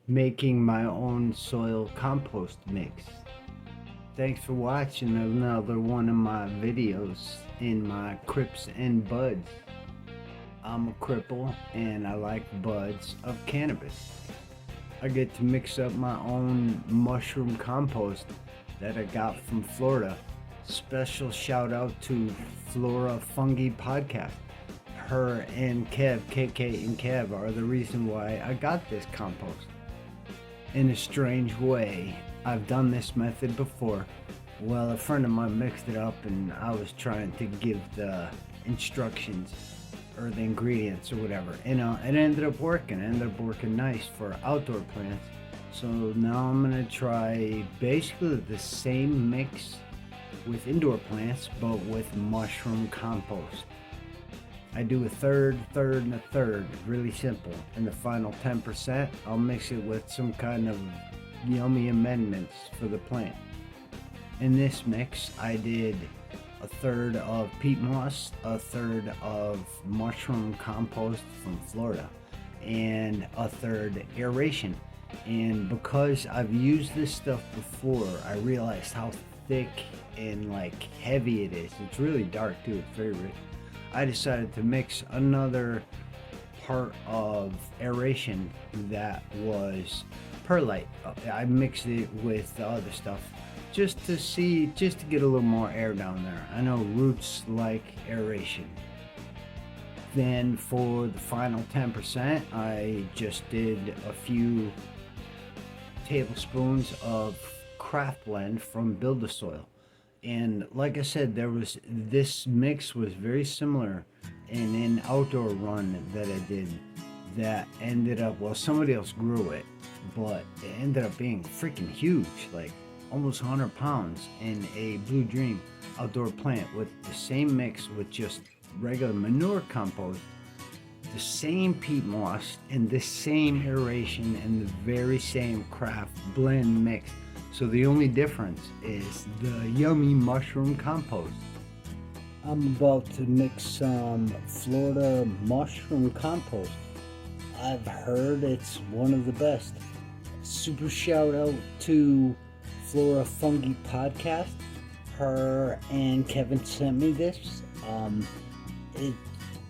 making my own soil compost mix. Thanks for watching another one of my videos in my Crips and Buds. I'm a cripple and I like buds of cannabis. I get to mix up my own mushroom compost that I got from Florida. Special shout out to Flora Fungi Podcast. Her and Kev, KK and Kev, are the reason why I got this compost. In a strange way, I've done this method before. Well, a friend of mine mixed it up and I was trying to give the instructions or the ingredients or whatever. And it ended up working. It ended up working nice for outdoor plants. So now I'm gonna try basically the same mix with indoor plants, but with mushroom compost. I do a third, and a third, really simple. And the final 10%, I'll mix it with some kind of yummy amendments for the plant. In this mix, I did a third of peat moss, a third of mushroom compost from Florida, and a third aeration. And because I've used this stuff before, I realized how thick and like heavy it is. It's really dark too, it's very rich. I decided to mix another part of aeration that was perlite. I mixed it with the other stuff just to get a little more air down there. I know roots like aeration. Then for the final 10%, I just did a few tablespoons of craft blend from Build-A-Soil. And like I said, this mix was very similar in an outdoor run that I did that ended up, well, somebody else grew it, but it ended up being freaking huge, like almost 100 pounds in a Blue Dream outdoor plant with the same mix with just regular manure compost, the same peat moss, and the same aeration and the very same craft blend mix. So the only difference is the yummy mushroom compost. I'm about to mix some Florida mushroom compost. I've heard it's one of the best. Super shout out to Flora Fungi Podcast. Her and Kevin sent me this.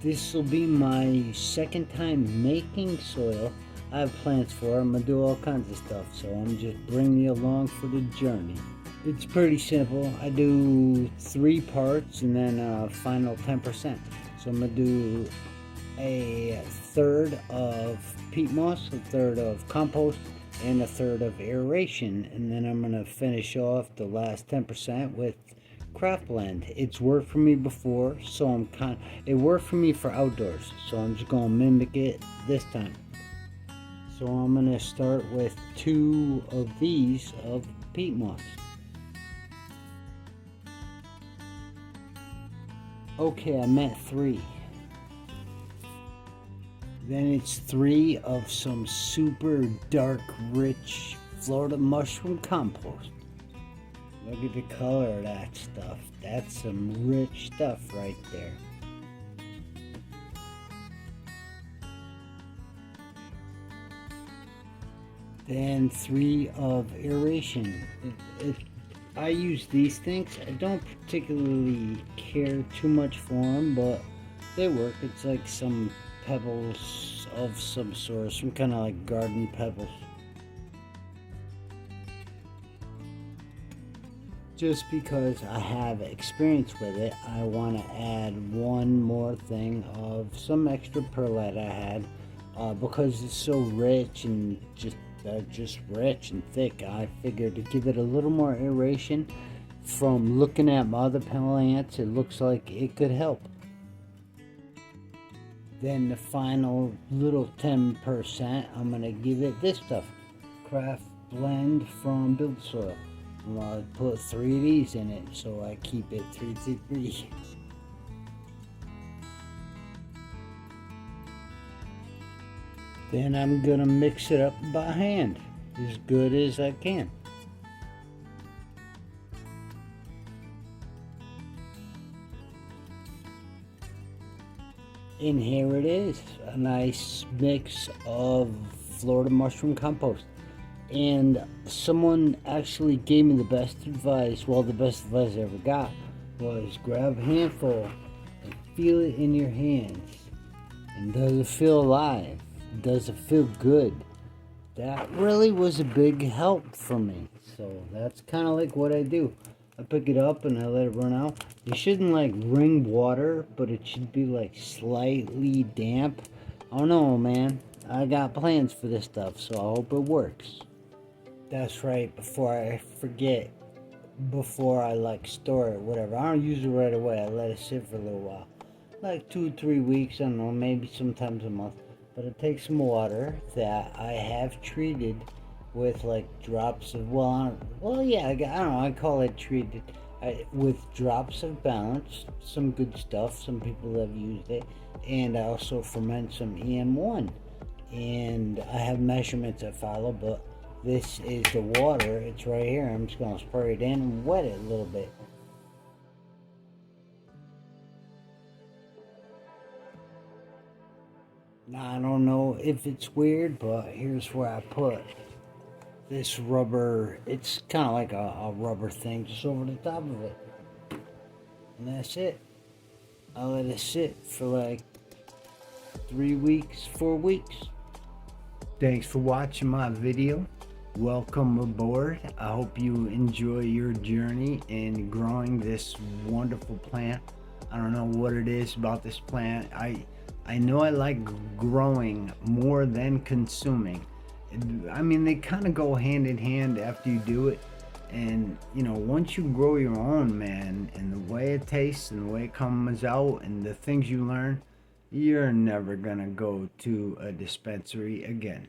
This will be my second time making soil. I have plans for it. I'm gonna do all kinds of stuff, so I'm just bringing you along for the journey. It's pretty simple. I do 3 parts and then a final 10%. So I'm gonna do a third of peat moss, a third of compost, and a third of aeration, and then I'm gonna finish off the last 10% with craft blend. It's worked for me before, so it worked for me for outdoors, so I'm just gonna mimic it this time. So I'm going to start with 2 of these of peat moss. Okay, I meant 3. Then it's 3 of some super dark, rich Florida mushroom compost. Look at the color of that stuff. That's some rich stuff right there. Then 3 of aeration. I use these things. I don't particularly care too much for them, but they work. It's like some pebbles of some sort, some kind of like garden pebbles. Just because I have experience with it, I want to add one more thing of some extra perlite I had because it's so rich and just rich and thick. I figured to give it a little more aeration. From looking at my other plants, it looks like it could help. Then the final little 10%, I'm gonna give it this stuff, craft blend from Build-A-Soil. I'm gonna put 3 of these in it, so I keep it 3. Then I'm gonna mix it up by hand as good as I can. And here it is, a nice mix of Florida mushroom compost. And someone actually gave me the best advice. Well, the best advice I ever got was grab a handful and feel it in your hands. And does it feel alive? Does it feel good? That really was a big help for me. So that's kind of like what I do. I pick it up and I let it run out. You shouldn't like wring water, but it should be like slightly damp. I don't know, man. I got plans for this stuff, so I hope it works. That's right, before I forget, before I like store it, whatever. I don't use it right away. I let it sit for a little while. Like 2-3 weeks, I don't know, maybe sometimes a month. But it takes some water that I have treated with like drops of, I don't know, I call it treated. With drops of balance, some good stuff, some people have used it. And I also ferment some EM1. And I have measurements I follow, but this is the water. It's right here. I'm just going to spray it in and wet it a little bit. Now, I don't know if it's weird, but here's where I put this rubber. It's kind of like a rubber thing just over the top of it. And that's it. I let it sit for like 3 weeks, 4 weeks. Thanks for watching my video. Welcome aboard. I hope you enjoy your journey in growing this wonderful plant. I don't know what it is about this plant. I know I like growing more than consuming. I mean, they kind of go hand in hand after you do it. And you know, once you grow your own, man, and the way it tastes and the way it comes out and the things you learn, you're never gonna go to a dispensary again.